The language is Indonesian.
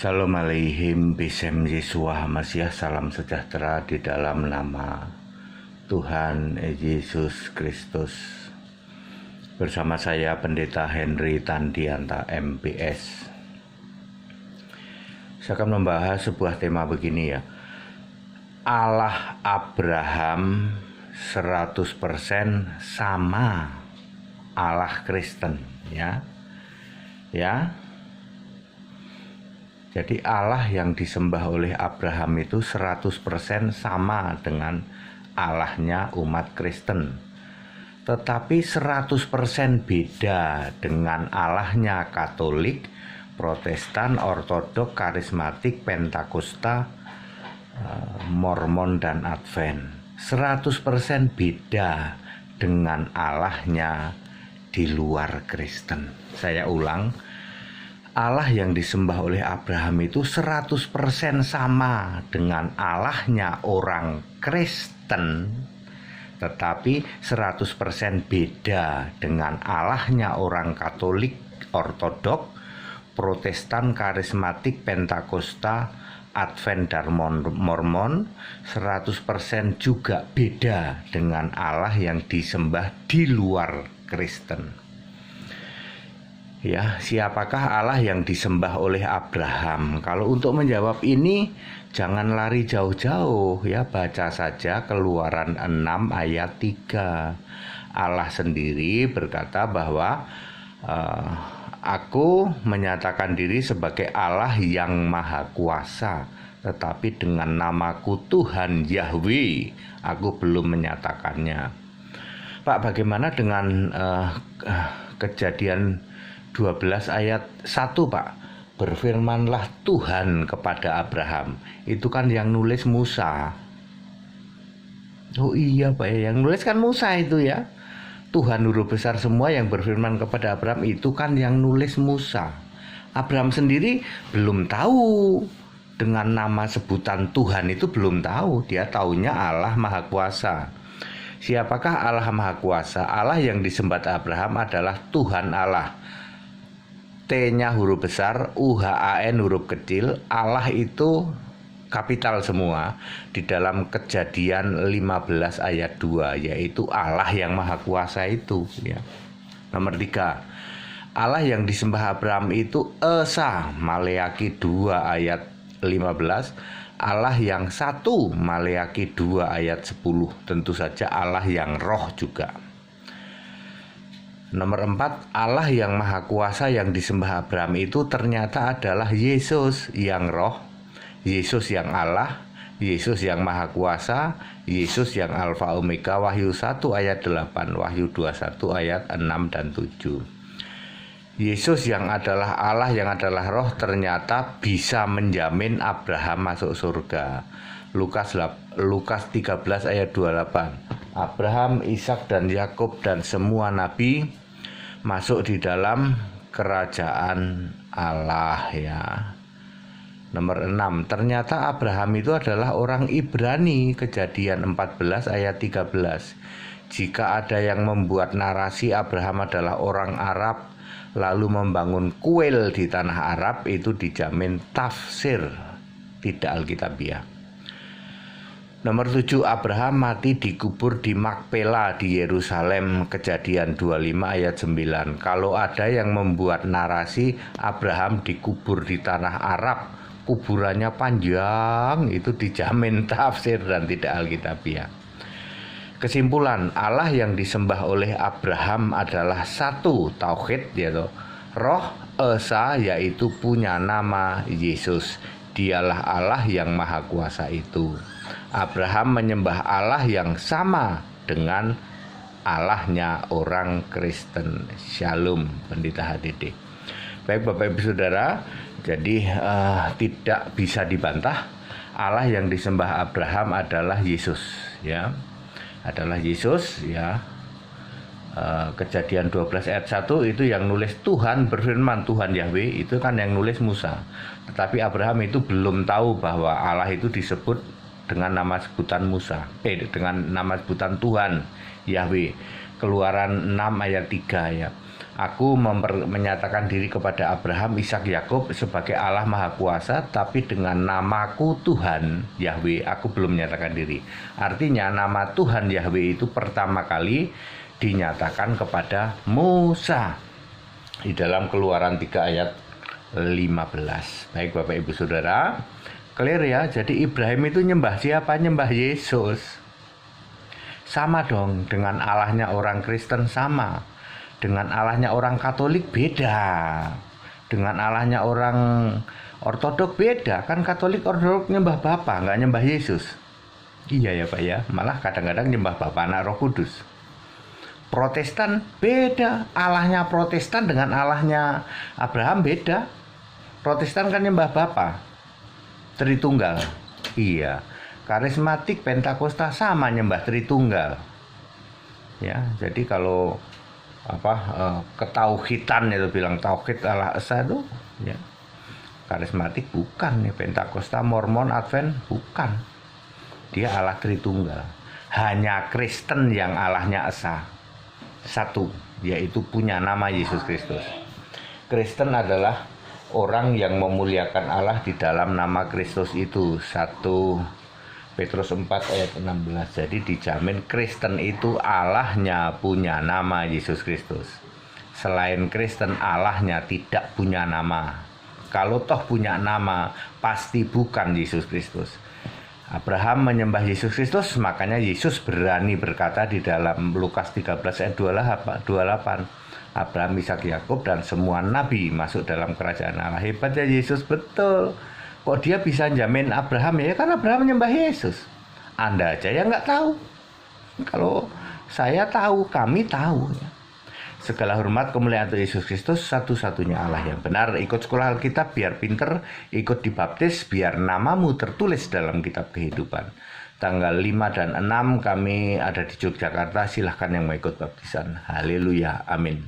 Shalom aleihim bisem Yesua Hamasiah. Salam sejahtera di dalam nama Tuhan Yesus Kristus. Bersama saya Pendeta Henry Tandianta MPS. Saya akan membahas sebuah tema begini ya. Allah Abraham 100% sama Allah Kristen ya. Jadi Allah yang disembah oleh Abraham itu 100% sama dengan Allahnya umat Kristen. Tetapi 100% beda dengan Allahnya Katolik, Protestan, Ortodok, Karismatik, Pentakosta, Mormon, dan Advent. 100% beda dengan Allahnya di luar Kristen. Saya ulang. Allah yang disembah oleh Abraham itu 100% sama dengan Allahnya orang Kristen, tetapi 100% beda dengan Allahnya orang Katolik, Ortodok, Protestan, Karismatik, Pentakosta, Advent, dan Mormon. 100% juga beda dengan Allah yang disembah di luar Kristen. Ya, siapakah Allah yang disembah oleh Abraham? Kalau untuk menjawab ini, jangan lari jauh-jauh ya, baca saja Keluaran 6 ayat 3. Allah sendiri berkata bahwa aku menyatakan diri sebagai Allah yang maha kuasa, tetapi dengan namaku Tuhan Yahweh, aku belum menyatakannya. Pak, bagaimana dengan Kejadian 12 ayat 1 Pak? Berfirmanlah Tuhan kepada Abraham. Itu kan yang nulis Musa. Oh iya Pak ya, yang nulis kan Musa itu ya. Tuhan huruf besar semua yang berfirman kepada Abraham itu kan yang nulis Musa. Abraham sendiri belum tahu dengan nama sebutan Tuhan itu, belum tahu. Dia taunya Allah Maha Kuasa. Siapakah Allah Maha Kuasa? Allah yang disembah Abraham adalah Tuhan Allah. T-nya huruf besar, U-H-A-N huruf kecil. Allah itu kapital semua di dalam Kejadian 15 ayat 2, yaitu Allah yang maha kuasa itu ya. Nomor 3, Allah yang disembah Abraham itu Esa, Maleaki 2 ayat 15. Allah yang satu, Maleaki 2 ayat 10. Tentu saja Allah yang roh juga. Nomor 4, Allah yang maha kuasa yang disembah Abraham itu ternyata adalah Yesus yang roh, Yesus yang Allah, Yesus yang maha kuasa, Yesus yang Alfa Omega. Wahyu 1 ayat 8, Wahyu 21 ayat 6 dan 7. Yesus yang adalah Allah, yang adalah roh, ternyata bisa menjamin Abraham masuk surga. Lukas 13 ayat 28. Abraham, Ishak, dan Yakub dan semua nabi masuk di dalam kerajaan Allah ya. Nomor 6, ternyata Abraham itu adalah orang Ibrani. Kejadian 14 ayat 13. Jika ada yang membuat narasi Abraham adalah orang Arab lalu membangun kuil di tanah Arab, itu dijamin tafsir, tidak alkitabiah. Nomor 7, Abraham mati dikubur di Makpela di Yerusalem. Kejadian 25 ayat 9. Kalau ada yang membuat narasi Abraham dikubur di tanah Arab, kuburannya panjang, itu dijamin tafsir dan tidak alkitabiah. Kesimpulan, Allah yang disembah oleh Abraham adalah satu, tauhid yaitu roh, Esa, yaitu punya nama Yesus. Dialah Allah yang maha kuasa itu. Abraham menyembah Allah yang sama dengan Allahnya orang Kristen. Shalom, Pendeta HDD. Baik Bapak Ibu Saudara, jadi tidak bisa dibantah Allah yang disembah Abraham adalah Yesus ya. Adalah Yesus ya. Kejadian 12 ayat 1 itu yang nulis Tuhan berfirman, Tuhan Yahweh, itu kan yang nulis Musa. Tetapi Abraham itu belum tahu bahwa Allah itu disebut dengan nama sebutan Musa, dengan nama sebutan Tuhan Yahweh. Keluaran 6 ayat 3 ya. Aku menyatakan diri kepada Abraham, Ishak, Yakub sebagai Allah Maha Kuasa, tapi dengan namaku Tuhan Yahweh aku belum menyatakan diri. Artinya nama Tuhan Yahweh itu pertama kali dinyatakan kepada Musa di dalam Keluaran 3 ayat 15. Baik Bapak Ibu Saudara, clear ya. Jadi Ibrahim itu nyembah siapa? Nyembah Yesus. Sama dong dengan Allahnya orang Kristen, sama. Dengan Allahnya orang Katolik beda. Dengan Allahnya orang Ortodok beda. Kan Katolik Ortodok nyembah Bapa, nggak nyembah Yesus. Iya ya Pak ya. Malah kadang-kadang nyembah Bapa, Anak, Roh Kudus. Protestan beda. Allahnya Protestan dengan Allahnya Abraham beda. Protestan kan nyembah Bapa, Tritunggal. Iya. Karismatik Pentakosta sama nyembah Tritunggal. Ya, jadi kalau ketauhidan itu bilang tauhid Allah Esa itu ya. Karismatik bukan nih, Pentakosta, Mormon, Advent bukan. Dia Allah Tritunggal. Hanya Kristen yang Allahnya Esa. Satu, yaitu punya nama Yesus Kristus. Kristen adalah orang yang memuliakan Allah di dalam nama Kristus itu. 1 Petrus 4 ayat 16. Jadi dijamin Kristen itu Allahnya punya nama Yesus Kristus. Selain Kristen, Allahnya tidak punya nama. Kalau toh punya nama, pasti bukan Yesus Kristus. Abraham menyembah Yesus Kristus, makanya Yesus berani berkata di dalam Lukas 13 ayat 28. Abraham, Ishak, Yakub dan semua nabi masuk dalam kerajaan Allah. Hebatnya Yesus, betul. Kok dia bisa jamin Abraham ya? Karena Abraham menyembah Yesus. Anda aja yang nggak tahu. Kalau saya tahu, kami tahu. Segala hormat kemuliaan untuk Yesus Kristus, satu-satunya Allah yang benar. Ikut sekolah Alkitab biar pinter, ikut dibaptis biar namamu tertulis dalam kitab kehidupan. Tanggal 5 dan 6 kami ada di Yogyakarta, silahkan yang mau ikut baptisan. Haleluya, amin.